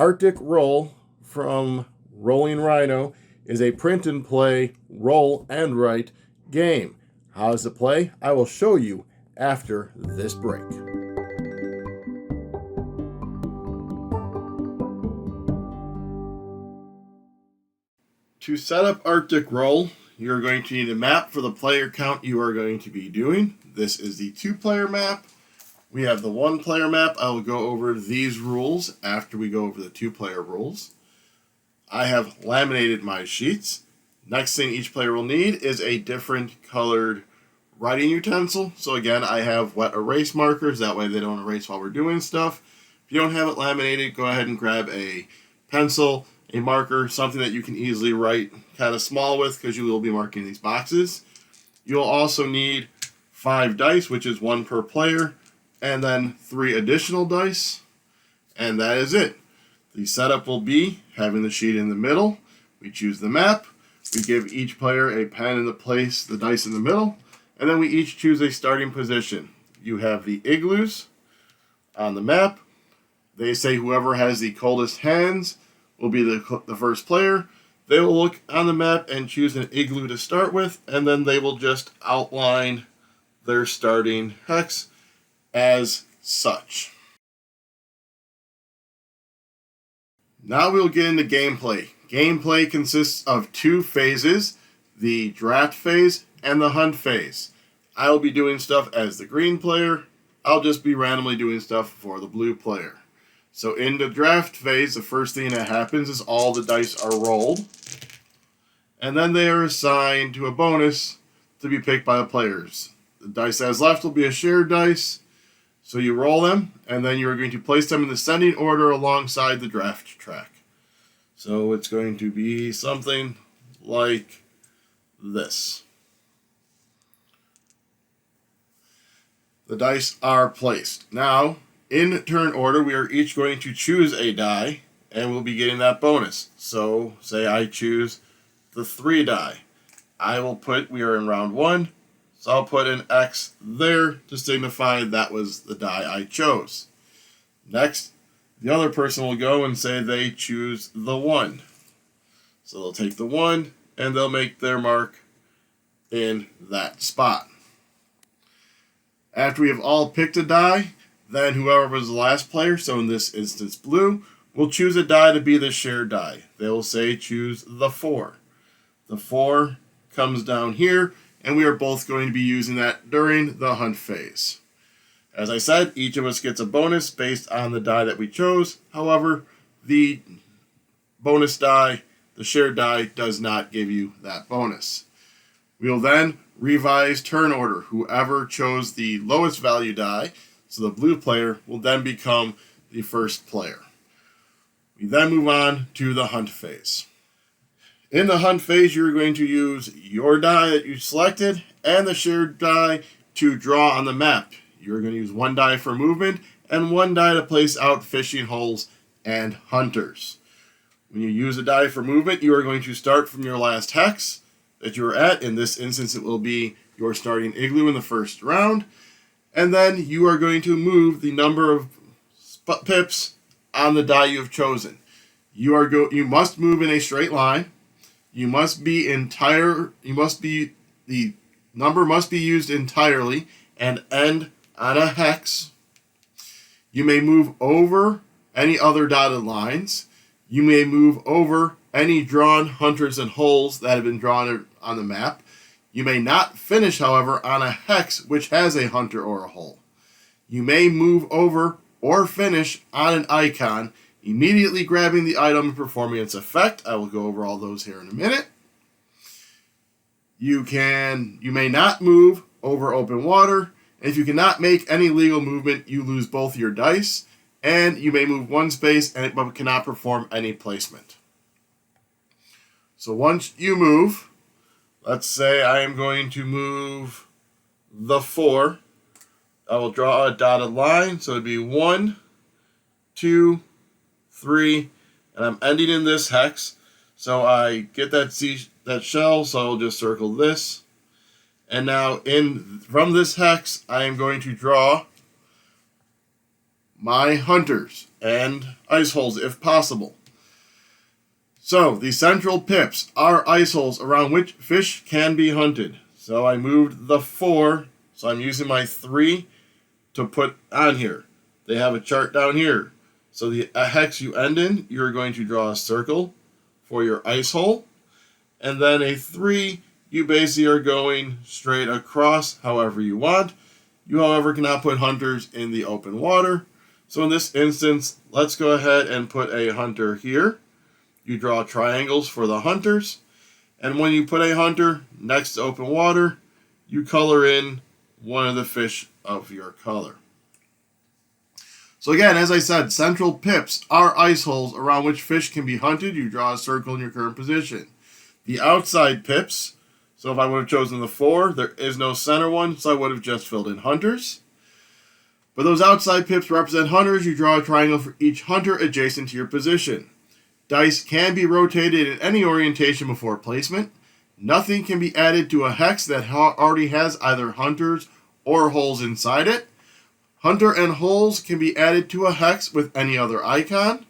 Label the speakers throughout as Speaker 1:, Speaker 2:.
Speaker 1: Arctic Roll from Rolling Rhino is a print and play, roll and write game. How does it play? I will show you after this break. To set up Arctic Roll, you're going to need a map for the player count you are going to be doing. This is the 2-player map. We have the 1-player map. I will go over these rules after we go over the 2-player rules. I have laminated my sheets. Next thing each player will need is a different colored writing utensil. So again, I have wet erase markers. That way they don't erase while we're doing stuff. If you don't have it laminated, go ahead and grab a pencil, a marker, something that you can easily write kind of small with because you will be marking these boxes. You'll also need 5 dice, which is 1 per player, and then 3 additional dice, and that is it. The setup will be having the sheet in the middle. We choose the map. We give each player a pen in the place, the dice in the middle, and then we each choose a starting position. You have the igloos on the map. They say whoever has the coldest hands will be the first player. They will look on the map and choose an igloo to start with, and then they will just outline their starting hex as such. Now we'll get into gameplay. Gameplay consists of 2 phases, the draft phase and the hunt phase. I will be doing stuff as the green player. I'll just be randomly doing stuff for the blue player. So in the draft phase, the first thing that happens is all the dice are rolled, and then they are assigned to a bonus to be picked by the players. The dice that is left will be a shared dice. So you roll them, and then you're going to place them in descending order alongside the draft track. So it's going to be something like this. The dice are placed. Now, in turn order, we are each going to choose a die, and we'll be getting that bonus. So, say I choose the 3 die. We are in round 1. So I'll put an X there to signify that was the die I chose. Next, the other person will go and say they choose the 1. So they'll take the 1 and they'll make their mark in that spot. After we have all picked a die, then whoever was the last player, so in this instance blue, will choose a die to be the shared die. They will say choose the 4. The 4 comes down here, and we are both going to be using that during the hunt phase. As I said, each of us gets a bonus based on the die that we chose. However, the bonus die, the shared die, does not give you that bonus. We will then revise turn order. Whoever chose the lowest value die, so the blue player, will then become the first player. We then move on to the hunt phase. In the hunt phase, you're going to use your die that you selected and the shared die to draw on the map. You're going to use 1 die for movement and 1 die to place out fishing holes and hunters. When you use a die for movement, you are going to start from your last hex that you are at. In this instance, it will be your starting igloo in the first round. And then you are going to move the number of pips on the die you have chosen. You must move in a straight line. The number must be used entirely and end on a hex. You may move over any other dotted lines. You may move over any drawn hunters and holes that have been drawn on the map. You may not finish, however, on a hex which has a hunter or a hole. You may move over or finish on an icon, immediately grabbing the item and performing its effect. I will go over all those here in a minute. You may not move over open water. And if you cannot make any legal movement, you lose both your dice. And you may move 1 space but cannot perform any placement. So once you move, let's say I am going to move the 4. I will draw a dotted line. So it'd be 1, 2, 3, and I'm ending in this hex. So I get that shell, so I'll just circle this. And now from this hex, I am going to draw my hunters. and ice holes if possible. So the central pips are ice holes around which fish can be hunted. So I moved the 4, so I'm using my 3 to put on here. They have a chart down here. So the hex you end in, you're going to draw a circle for your ice hole. And then a 3, you basically are going straight across however you want. You, however, cannot put hunters in the open water. So in this instance, let's go ahead and put a hunter here. You draw triangles for the hunters. And when you put a hunter next to open water, you color in one of the fish of your color. So again, as I said, central pips are ice holes around which fish can be hunted. You draw a circle in your current position. The outside pips, so if I would have chosen the 4, there is no center one, so I would have just filled in hunters. But those outside pips represent hunters. You draw a triangle for each hunter adjacent to your position. Dice can be rotated in any orientation before placement. Nothing can be added to a hex that already has either hunters or holes inside it. Hunter and holes can be added to a hex with any other icon.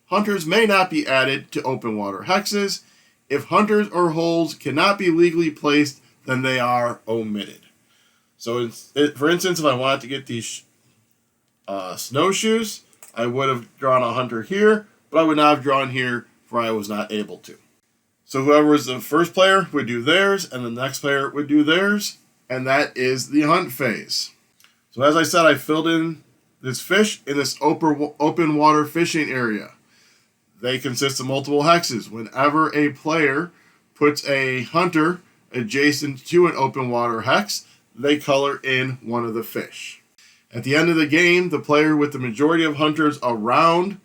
Speaker 1: Hunters may not be added to open water hexes. If hunters or holes cannot be legally placed, then they are omitted. So, for instance, if I wanted to get these snowshoes, I would have drawn a hunter here, but I would not have drawn here, for I was not able to. So whoever was the first player would do theirs, and the next player would do theirs, and that is the hunt phase. So as I said, I filled in this fish in this open water fishing area. They consist of multiple hexes. Whenever a player puts a hunter adjacent to an open water hex, they color in one of the fish. At the end of the game, the player with the majority of hunters around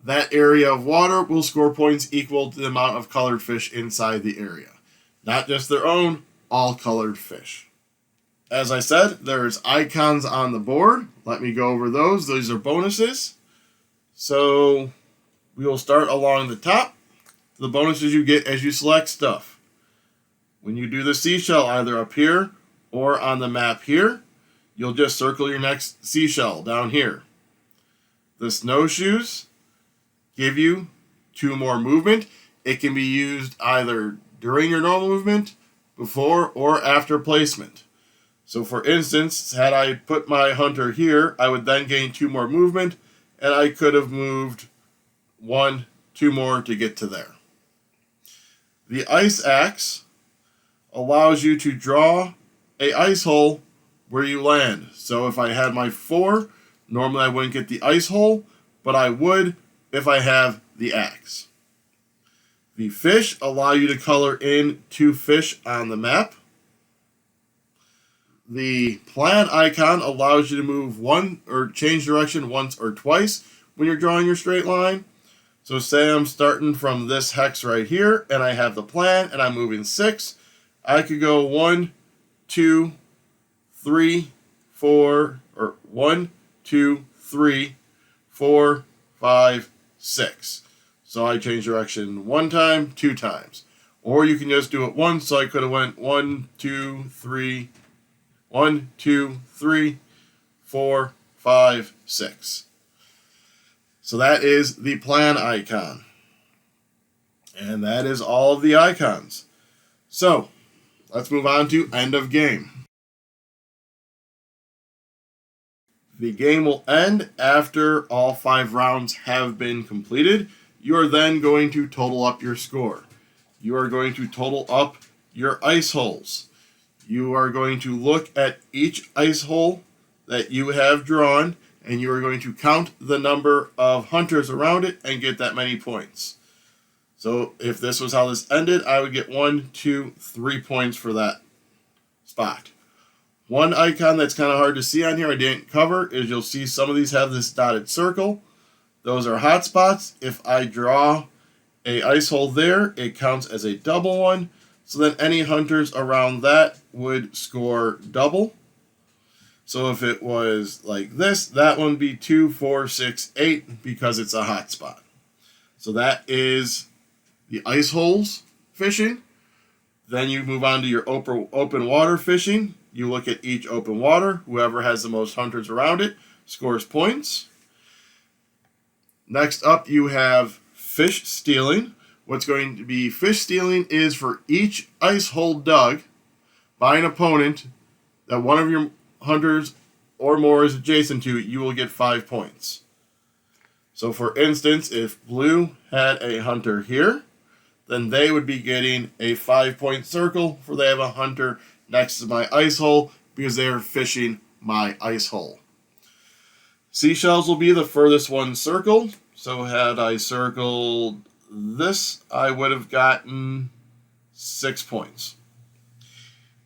Speaker 1: that area of water will score points equal to the amount of colored fish inside the area. Not just their own, all colored fish. As I said, there's icons on the board. Let me go over those. These are bonuses. So we will start along the top. The bonuses you get as you select stuff. When you do the seashell, either up here or on the map here, you'll just circle your next seashell down here. The snowshoes give you 2 more movement. It can be used either during your normal movement, before, or after placement. So for instance, had I put my hunter here, I would then gain 2 more movement, and I could have moved 1, 2 more to get to there. The ice axe allows you to draw a ice hole where you land. So if I had my 4, normally I wouldn't get the ice hole, but I would if I have the axe. The fish allow you to color in 2 fish on the map. The plan icon allows you to move one or change direction once or twice when you're drawing your straight line. So say I'm starting from this hex right here and I have the plan and I'm moving 6. I could go 1, 2, 3, 4, or 1, 2, 3, 4, 5, 6. So I change direction 1 time, 2 times. Or you can just do it once, so I could have went 1, 2, 3, 1, 2, 3, 4, 5, 6. So that is the plan icon. And that is all of the icons. So, let's move on to end of game. The game will end after all 5 rounds have been completed. You are then going to total up your score. You are going to total up your ice holes. You are going to look at each ice hole that you have drawn, and you are going to count the number of hunters around it and get that many points. So if this was how this ended, I would get 1, 2, 3 points for that spot. One icon that's kind of hard to see on here I didn't cover is you'll see some of these have this dotted circle. Those are hotspots. If I draw a ice hole there, it counts as a double one. So then any hunters around that would score double. So if it was like this, that one would be 2, 4, 6, 8 because it's a hotspot. So that is the ice holes fishing. Then you move on to your open water fishing. You look at each open water. Whoever has the most hunters around it scores points. Next up, you have fish stealing. What's going to be fish stealing is for each ice hole dug by an opponent that one of your hunters or more is adjacent to, you will get 5 points. So for instance, if blue had a hunter here, then they would be getting a 5-point circle for they have a hunter next to my ice hole because they are fishing my ice hole. Seashells will be the furthest one circled. So had I circled this, I would have gotten 6 points.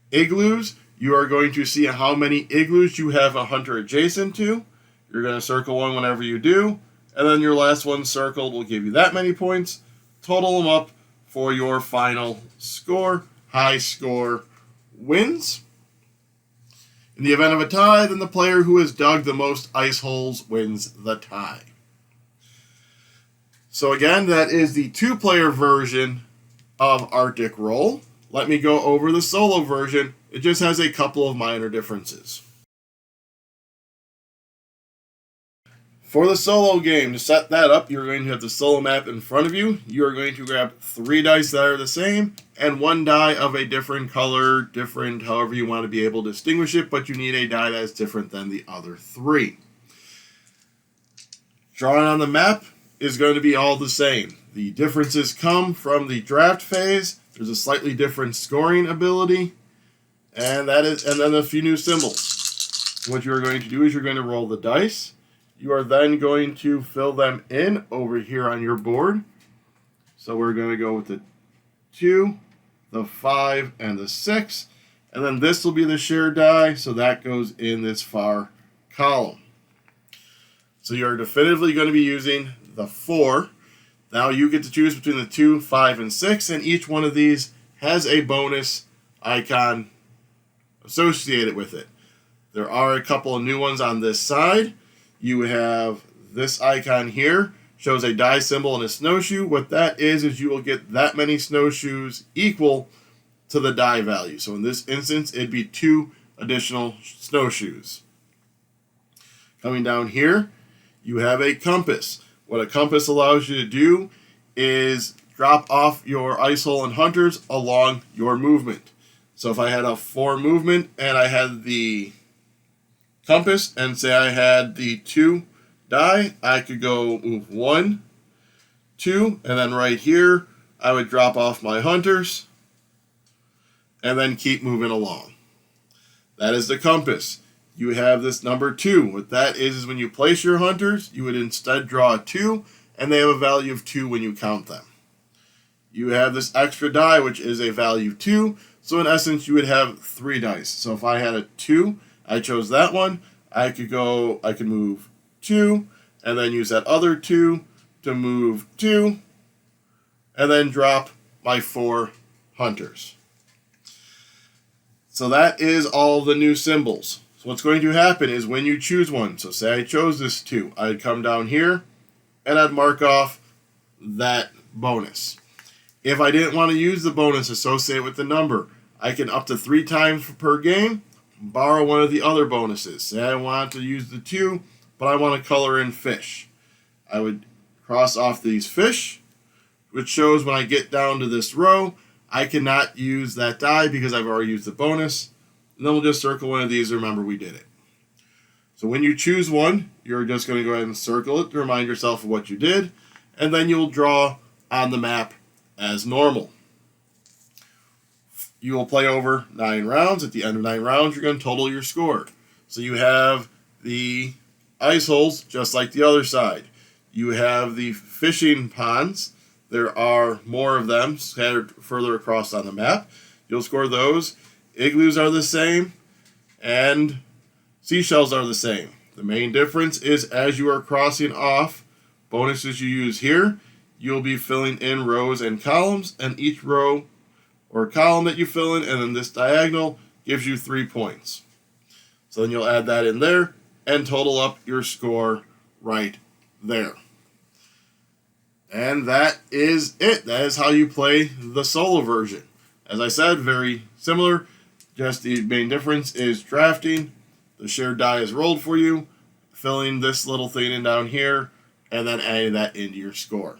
Speaker 1: Igloos, you are going to see how many igloos you have a hunter adjacent to. You're going to circle one whenever you do, and then your last one circled will give you that many points. Total them up for your final score. High score wins. In the event of a tie, then the player who has dug the most ice holes wins the tie. So again, that is the 2-player version of Arctic Roll. Let me go over the solo version. It just has a couple of minor differences. For the solo game, to set that up, you're going to have the solo map in front of you. You are going to grab 3 dice that are the same and 1 die of a different color, different however you want to be able to distinguish it, but you need a die that is different than the other 3. Drawing on the map is going to be all the same. The differences come from the draft phase. There's a slightly different scoring ability, and then a few new symbols. What you're going to do is you're going to roll the dice. You are then going to fill them in over here on your board. So we're going to go with the 2, the 5, and the 6. And then this will be the shared die, so that goes in this far column. So you're definitively going to be using the 4. Now you get to choose between the 2, 5, and 6, and each one of these has a bonus icon associated with it. There are a couple of new ones on this side. You have this icon here, shows a die symbol and a snowshoe. What that is you will get that many snowshoes equal to the die value. So in this instance, it'd be 2 additional snowshoes. Coming down here, you have a compass. What a compass allows you to do is drop off your ice hole and hunters along your movement. So if I had a 4 movement and I had the compass and say I had the 2 die, I could go move 1, 2, and then right here I would drop off my hunters and then keep moving along. That is the compass. You have this number 2. What that is when you place your hunters, you would instead draw a 2, and they have a value of 2 when you count them. You have this extra die, which is a value 2, so in essence you would have 3 dice. So if I had a 2, I chose that one, I could move 2, and then use that other 2 to move 2, and then drop my 4 hunters. So that is all the new symbols. So what's going to happen is when you choose one, so say I chose this 2, I'd come down here and I'd mark off that bonus. If I didn't want to use the bonus associated with the number, I can up to 3 times per game borrow one of the other bonuses. Say I want to use the 2, but I want to color in fish. I would cross off these fish, which shows when I get down to this row, I cannot use that die because I've already used the bonus. And then we'll just circle one of these to remember we did it. So when you choose one, you're just going to go ahead and circle it to remind yourself of what you did. And then you'll draw on the map as normal. You will play over 9 rounds. At the end of 9 rounds, you're going to total your score. So you have the ice holes, just like the other side. You have the fishing ponds. There are more of them scattered further across on the map. You'll score those. Igloos are the same, and seashells are the same. The main difference is as you are crossing off bonuses you use here, you'll be filling in rows and columns, and each row or column that you fill in, and then this diagonal gives you 3 points. So then you'll add that in there and total up your score right there. And that is it. That is how you play the solo version. As I said, very similar. Just the main difference is drafting. The shared die is rolled for you. Filling this little thing in down here and then adding that into your score.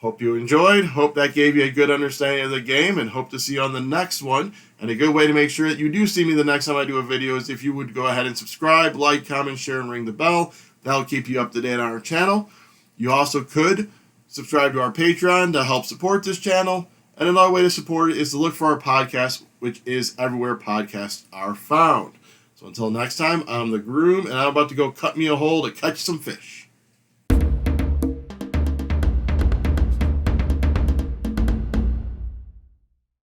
Speaker 1: Hope you enjoyed. Hope that gave you a good understanding of the game, and hope to see you on the next one. And a good way to make sure that you do see me the next time I do a video is if you would go ahead and subscribe, like, comment, share, and ring the bell. That'll keep you up to date on our channel. You also could subscribe to our Patreon to help support this channel. And another way to support it is to look for our podcast, which is everywhere podcasts are found. So until next time, I'm the Groom, and I'm about to go cut me a hole to catch some fish.